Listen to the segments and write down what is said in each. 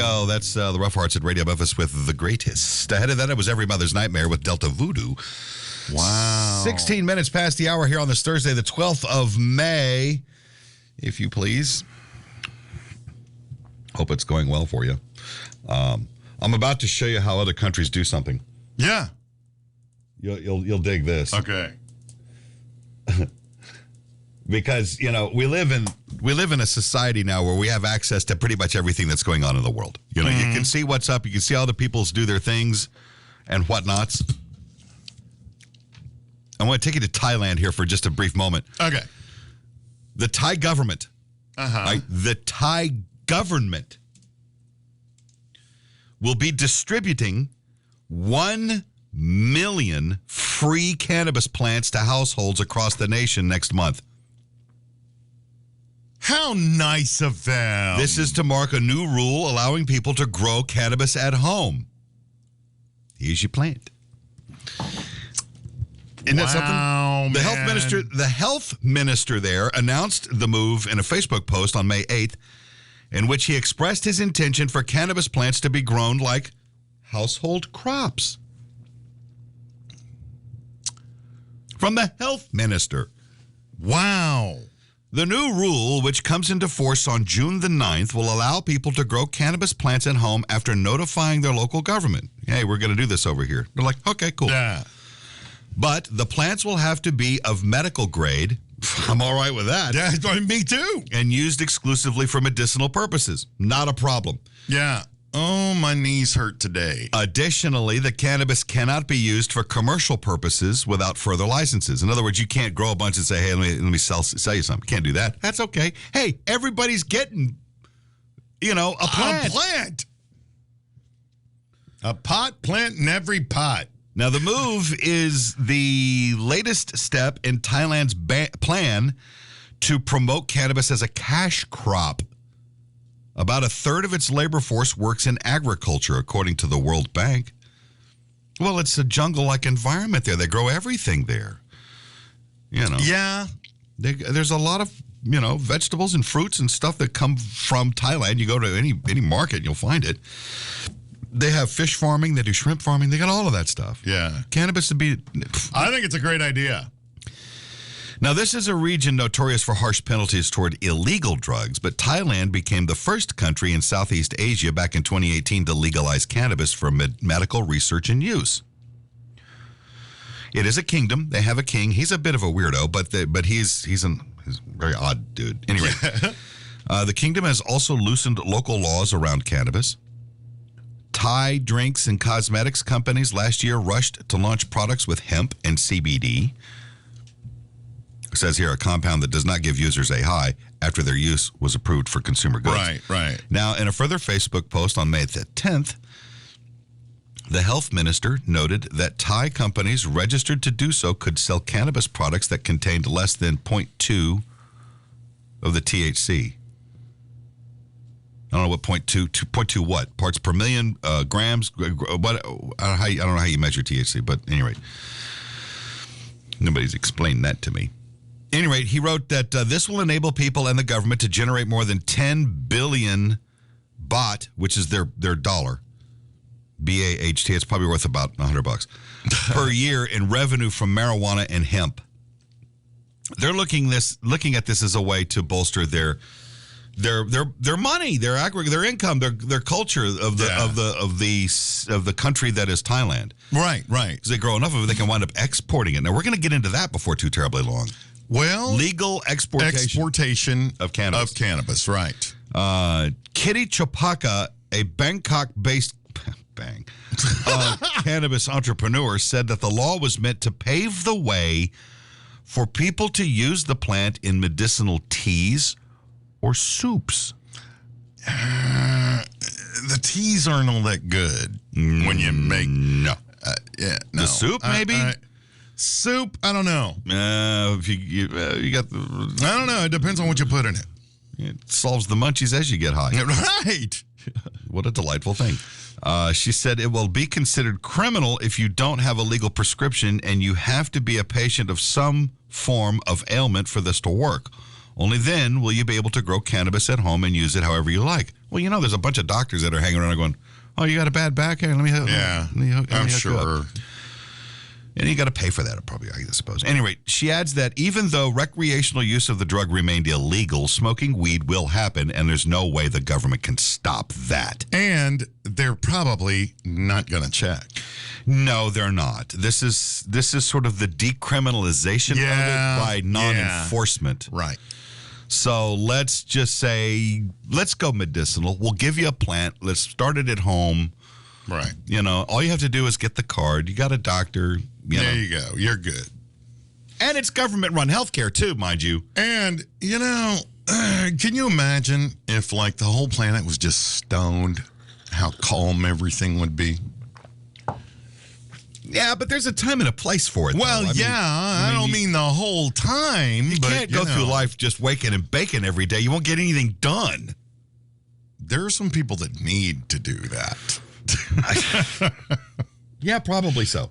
go. That's the Rough Hearts at Radio Memphis with The Greatest. Ahead of that, it was Every Mother's Nightmare with Delta Voodoo. Wow. 16 minutes past the hour here on this Thursday, the 12th of May, if you please. Hope it's going well for you. I'm about to show you how other countries do something. Yeah. You'll dig this. Okay. Because, we live in a society now where we have access to pretty much everything that's going on in the world. You can see what's up. You can see how the peoples do their things and whatnots. I want to take you to Thailand here for just a brief moment. Okay. The Thai government. Right, the Thai government will be distributing 1 million free cannabis plants to households across the nation next month. How nice of them. This is to mark a new rule allowing people to grow cannabis at home. Here's your plant. Isn't that something? The health minister there announced the move in a Facebook post on May 8th, in which he expressed his intention for cannabis plants to be grown like household crops. From the health minister. Wow. The new rule, which comes into force on June the 9th, will allow people to grow cannabis plants at home after notifying their local government. Hey, we're going to do this over here. They're like, okay, cool. Yeah. But the plants will have to be of medical grade. I'm all right with that. Yeah, me too. And used exclusively for medicinal purposes. Not a problem. Yeah. Oh, my knees hurt today. Additionally, the cannabis cannot be used for commercial purposes without further licenses. In other words, you can't grow a bunch and say, hey, let me sell you something. You can't do that. That's okay. Hey, everybody's getting, a plant. A plant. A pot plant in every pot. Now, the move is the latest step in Thailand's plan to promote cannabis as a cash crop. About a third of its labor force works in agriculture, according to the World Bank. Well, it's a jungle-like environment there. They grow everything there. Yeah. There's a lot of, vegetables and fruits and stuff that come from Thailand. You go to any market, and you'll find it. They have fish farming. They do shrimp farming. They got all of that stuff. Yeah. Cannabis to be... I think it's a great idea. Now, this is a region notorious for harsh penalties toward illegal drugs, but Thailand became the first country in Southeast Asia back in 2018 to legalize cannabis for medical research and use. It is a kingdom. They have a king. He's a bit of a weirdo, but he's a very odd dude. Anyway, the kingdom has also loosened local laws around cannabis. Thai drinks and cosmetics companies last year rushed to launch products with hemp and CBD. It says here, a compound that does not give users a high after their use was approved for consumer goods. Right. Now, in a further Facebook post on May the 10th, the health minister noted that Thai companies registered to do so could sell cannabis products that contained less than 0.2 of the THC. I don't know what 0.2 what? Parts per million, grams, what? I don't know how you measure THC, but at any rate, nobody's explained that to me. At any rate, he wrote that this will enable people and the government to generate more than 10 billion baht, which is their dollar, B-A-H-T. It's probably worth about $100 per year in revenue from marijuana and hemp. They're looking at this as a way to bolster their money, their income, their culture of the country that is Thailand. Right. Because they grow enough of it, they can wind up exporting it. Now we're going to get into that before too terribly long. Well, legal exportation of cannabis. Right. Kitty Chopaka, a Bangkok-based cannabis entrepreneur, said that the law was meant to pave the way for people to use the plant in medicinal teas or soups. The teas aren't all that good when you make... No. No. The soup, maybe? Soup, I don't know. If you got the... I don't know. It depends on what you put in it. It solves the munchies as you get high. Right. What a delightful thing. She said it will be considered criminal if you don't have a legal prescription and you have to be a patient of some form of ailment for this to work. Only then will you be able to grow cannabis at home and use it however you like. Well, there's a bunch of doctors that are hanging around going, oh, you got a bad back? Here, let me I'm sure. And you got to pay for that, probably, I suppose. Anyway, she adds that even though recreational use of the drug remained illegal, smoking weed will happen, and there's no way the government can stop that. And they're probably not going to check. No, they're not. This is sort of the decriminalization of it by non-enforcement. Right. So let's just say, let's go medicinal. We'll give you a plant. Let's start it at home. Right. All you have to do is get the card. You got a doctor. There you go. You're good. And it's government-run healthcare, too, mind you. And, can you imagine if, the whole planet was just stoned, how calm everything would be? Yeah, but there's a time and a place for it. Well, I don't mean the whole time. You can't go through life just waking and baking every day. You won't get anything done. There are some people that need to do that. Yeah, probably so.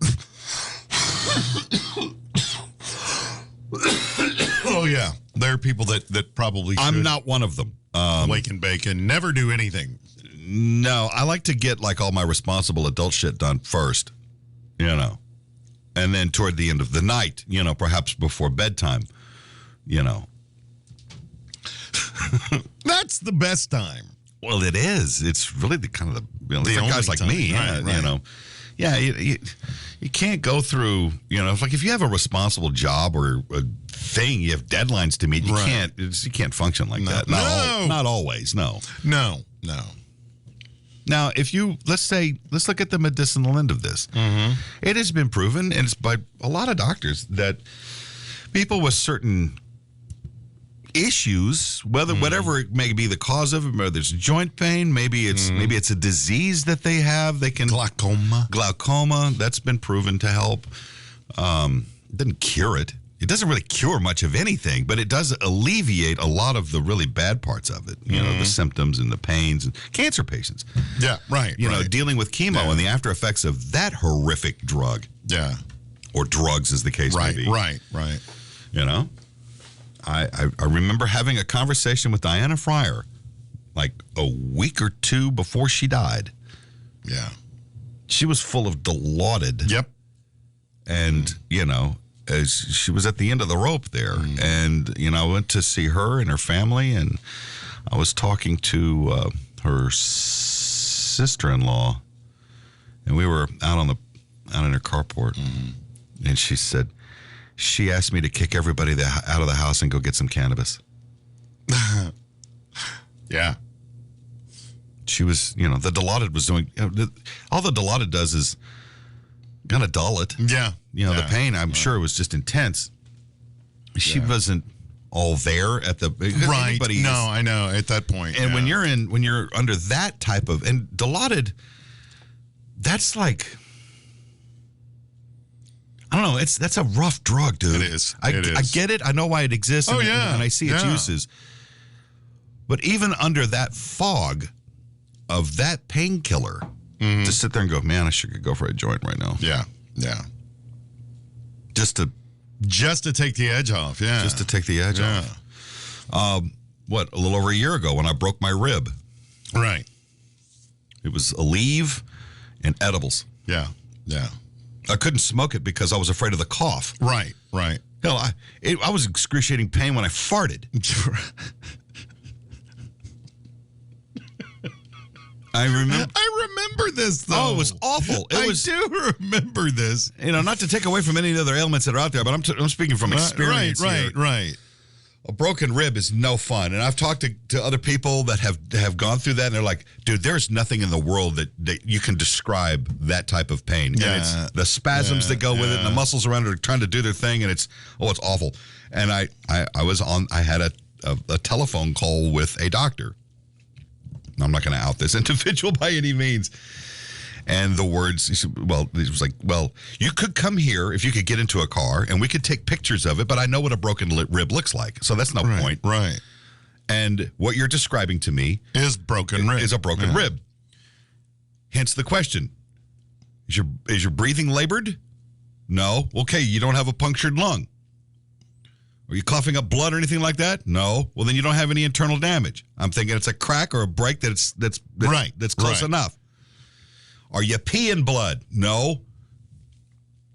Oh, yeah. There are people that probably should. I'm not one of them. Wake and bake and never do anything. No, I like to get all my responsible adult shit done first, and then toward the end of the night, perhaps before bedtime, That's the best time. Well, it is. It's really the kind of the for guys like time. me, Right. Yeah, you can't go through, if you have a responsible job or a thing, you have deadlines to meet, you can't function like that. Not always, no. No. Now, let's look at the medicinal end of this. Mm-hmm. It has been proven, and it's by a lot of doctors, that people with certain issues, whatever it may be the cause of it, whether it's joint pain, maybe it's a disease that they have, they can glaucoma, that's been proven to help. It doesn't cure it. It doesn't really cure much of anything, but it does alleviate a lot of the really bad parts of it. The symptoms and the pains. And cancer patients. Yeah, right. Dealing with chemo and the after effects of that horrific drug. Yeah. Or drugs, as the case may be. Right. I remember having a conversation with Diana Fryer a week or two before she died. Yeah. She was full of Dilaudid. Yep. And, as she was at the end of the rope there. And, I went to see her and her family, and I was talking to her sister-in-law, and we were out in her carport, and she said, she asked me to kick everybody out of the house and go get some cannabis. Yeah. She was, the Dilaudid was doing, all the Dilaudid does is kind of dull it. Yeah. The pain, I'm sure it was just intense. She wasn't all there at the... Right. No, I know, at that point. And when you're under that type of... And Dilaudid, that's I don't know. That's a rough drug, dude. It is. I get it. I know why it exists. Oh, and I see its uses. But even under that fog of that painkiller, to sit there and go, man, I should go for a joint right now. Yeah. Just to take the edge off. Yeah. Just to take the edge off. A little over a year ago when I broke my rib. Right. It was Aleve and edibles. Yeah. I couldn't smoke it because I was afraid of the cough. Right. Hell, I was in excruciating pain when I farted. I remember this, though. Oh, it was awful. I do remember this. Not to take away from any of the other ailments that are out there, but I'm speaking from experience. Right. A broken rib is no fun. And I've talked to other people that have gone through that, and they're like, dude, there's nothing in the world that you can describe that type of pain. Yeah. And it's the spasms that go with it, and the muscles around it are trying to do their thing, and it's awful. And I had a telephone call with a doctor. I'm not going to out this individual by any means. And the words, he was like, well, you could come here if you could get into a car and we could take pictures of it, but I know what a broken rib looks like. So that's no point. Right. And what you're describing to me is broken rib. Is a broken rib. Hence the question. Is your breathing labored? No. Okay, you don't have a punctured lung. Are you coughing up blood or anything like that? No. Well, then you don't have any internal damage. I'm thinking it's a crack or a break that's close enough. Are you peeing blood? No.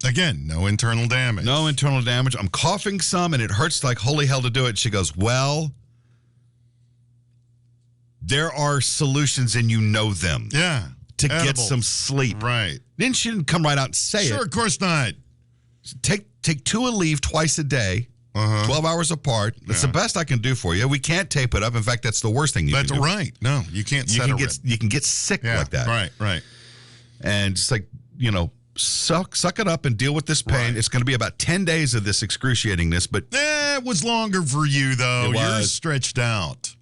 Again, no internal damage. No internal damage. I'm coughing some, and it hurts like holy hell to do it. She goes, well, there are solutions, and you know them. Yeah. To get some sleep. Right. Then she didn't come right out and say it. Sure, of course not. Take 2 Aleve twice a day, 12 hours apart. That's the best I can do for you. We can't tape it up. In fact, that's the worst thing you can do. That's right. No, you can't set a rhythm. You can get sick like that. Right. And just like, suck it up and deal with this pain. Right. It's going to be about 10 days of this excruciatingness, but it was longer for you, though. You're stretched out.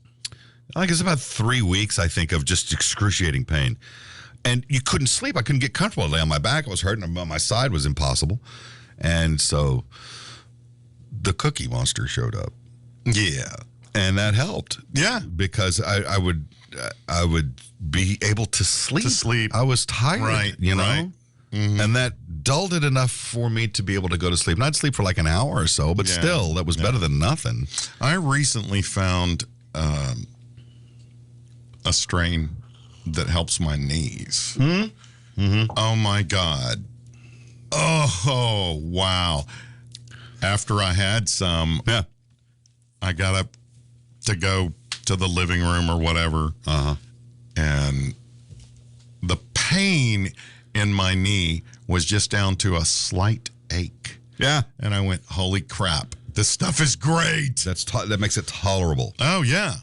Like it's about 3 weeks, I think, of just excruciating pain. And you couldn't sleep. I couldn't get comfortable. I lay on my back. I was hurting. My side was impossible. And so the Cookie Monster showed up. Yeah. And that helped. Yeah. Because I would be able to sleep. I was tired, right, you know? Right. Mm-hmm. And that dulled it enough for me to be able to go to sleep. And I'd sleep for like an hour or so, but still, that was better than nothing. I recently found a strain that helps my knees. Mm-hmm. Oh, my God. Oh, wow. After I had some, I got up to go to the living room or whatever, and the pain in my knee was just down to a slight ache. Yeah. And I went, holy crap, this stuff is great. That makes it tolerable. Oh, yeah.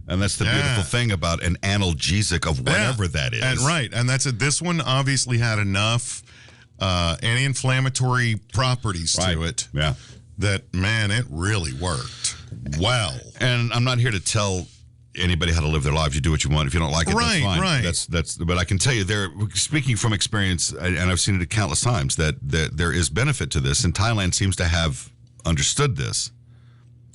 And that's the beautiful thing about an analgesic of whatever that is. And that's it. This one obviously had enough anti-inflammatory properties to it that, man, it really worked well. And I'm not here to tell anybody how to live their lives. You do what you want. If you don't like it, that's fine. Right. But I can tell you, speaking from experience, and I've seen it countless times, that there is benefit to this, and Thailand seems to have understood this.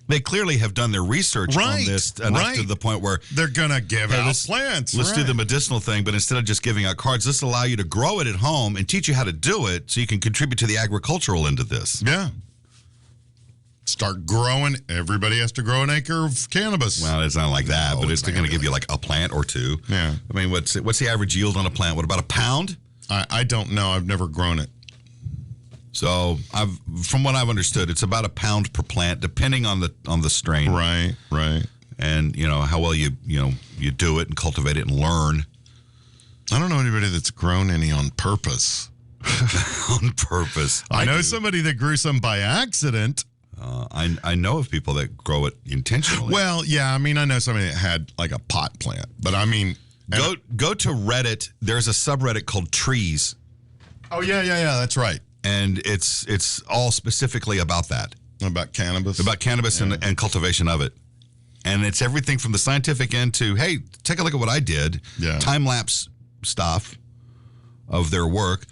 They clearly have done their research on this enough to the point where they're going to give out plants. Let's do the medicinal thing, but instead of just giving out cards, let's allow you to grow it at home and teach you how to do it so you can contribute to the agricultural end of this. Yeah. Start growing. Everybody has to grow an acre of cannabis. Well, it's not like that, but it's going to give you like a plant or two. Yeah. I mean, what's the average yield on a plant? What, about a pound? I don't know. I've never grown it. So, from what I've understood, it's about a pound per plant, depending on the strain. Right. And how well you do it and cultivate it and learn. I don't know anybody that's grown any on purpose. On purpose. I know somebody that grew some by accident. I know of people that grow it intentionally. Well, yeah. I mean, I know somebody that had like a pot plant, but I mean, go to Reddit. There's a subreddit called Trees. Oh yeah. That's right. And it's all specifically about that. About cannabis? About cannabis and cultivation of it. And it's everything from the scientific end to, hey, take a look at what I did. Yeah. Time-lapse stuff of their work,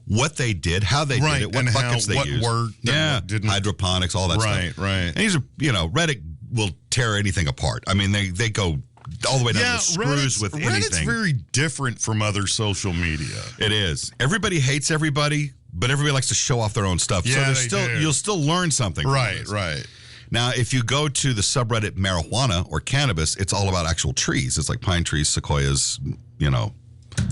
what they did, how they did it, what buckets they used. What worked, what didn't. Hydroponics, all that stuff. Right. And these are, Reddit will tear anything apart. I mean, they go all the way down to the screws with anything. Reddit's very different from other social media. It is. Everybody hates everybody, but everybody likes to show off their own stuff. Yeah, so you'll still learn something. Right. Now, if you go to the subreddit marijuana or cannabis, it's all about actual trees. It's like pine trees, sequoias,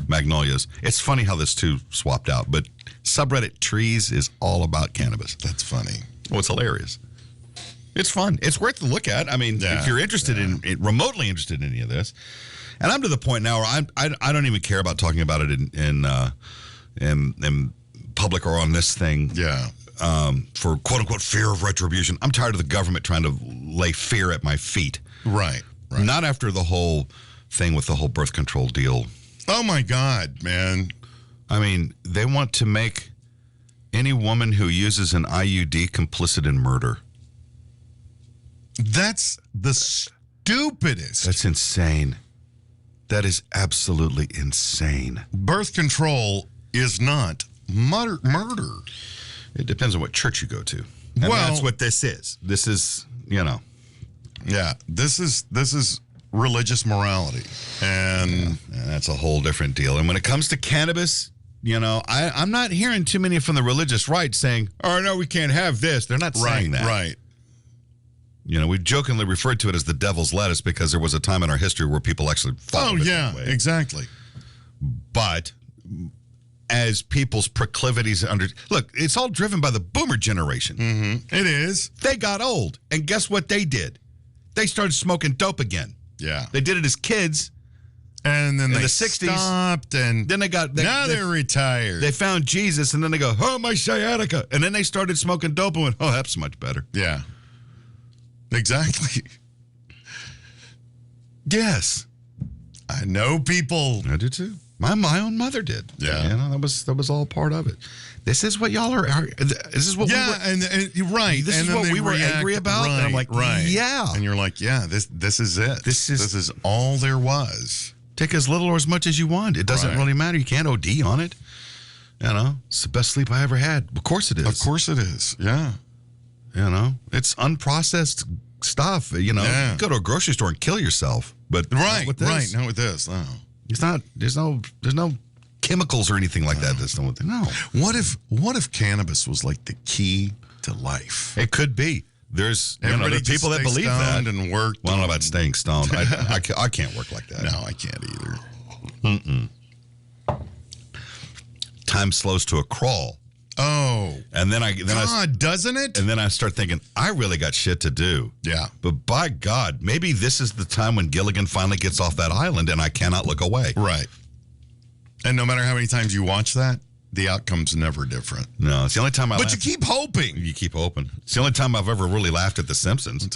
magnolias. It's funny how this two swapped out, but subreddit trees is all about cannabis. That's funny. Well, it's hilarious. It's fun. It's worth the look at. I mean, if you're interested in remotely interested in any of this, and I'm to the point now where I don't even care about talking about it in public or on this thing. Yeah. For quote unquote fear of retribution. I'm tired of the government trying to lay fear at my feet. Right. Not after the whole thing with the whole birth control deal. Oh my God, man. I mean, they want to make any woman who uses an IUD complicit in murder. That's the stupidest. That's insane. That is absolutely insane. Birth control is not murder. It depends on what church you go to. And that's what this is. This is, Yeah, this is religious morality. And that's a whole different deal. And when it comes to cannabis, I'm not hearing too many from the religious right saying, oh, no, we can't have this. They're not saying that. Right. You know, we jokingly referred to it as the devil's lettuce because there was a time in our history where people actually followed it that way. Exactly. But as people's proclivities look, it's all driven by the boomer generation. Mm-hmm. It is. They got old, and guess what they did? They started smoking dope again. Yeah. They did it as kids. And then in they the 60s, stopped, and then they're retired. They found Jesus, and then they go, oh, my sciatica. And then they started smoking dope and went, oh, that's much better. Yeah. Exactly. Yes. I know people. I do too. My own mother did. Yeah. You know, that was all part of it. This is what y'all are. This is what we were. And you're right. This and is what we were angry about. Right, and I'm like, yeah. And you're like, yeah, this is it. This is all there was. Take as little or as much as you want. It doesn't really matter. You can't OD on it. You know, it's the best sleep I ever had. Of course it is. Of course it is. Yeah. You know, it's unprocessed stuff. You know, you go to a grocery store and kill yourself. But not with this. Not with this. No. It's not. There's no chemicals or anything like that. That's no. What if cannabis was like the key to life? It could be. There's there's people that believe that and work. Well, I don't know about staying stoned. I can't work like that. No, I can't either. Time slows to a crawl. Oh, and then doesn't it? And then I start thinking, I really got shit to do. Yeah. But by God, maybe this is the time when Gilligan finally gets off that island, and I cannot look away. Right. And no matter how many times you watch that, the outcome's never different. No, it's the only time I But you keep hoping. You keep hoping. It's the only time I've ever really laughed at The Simpsons.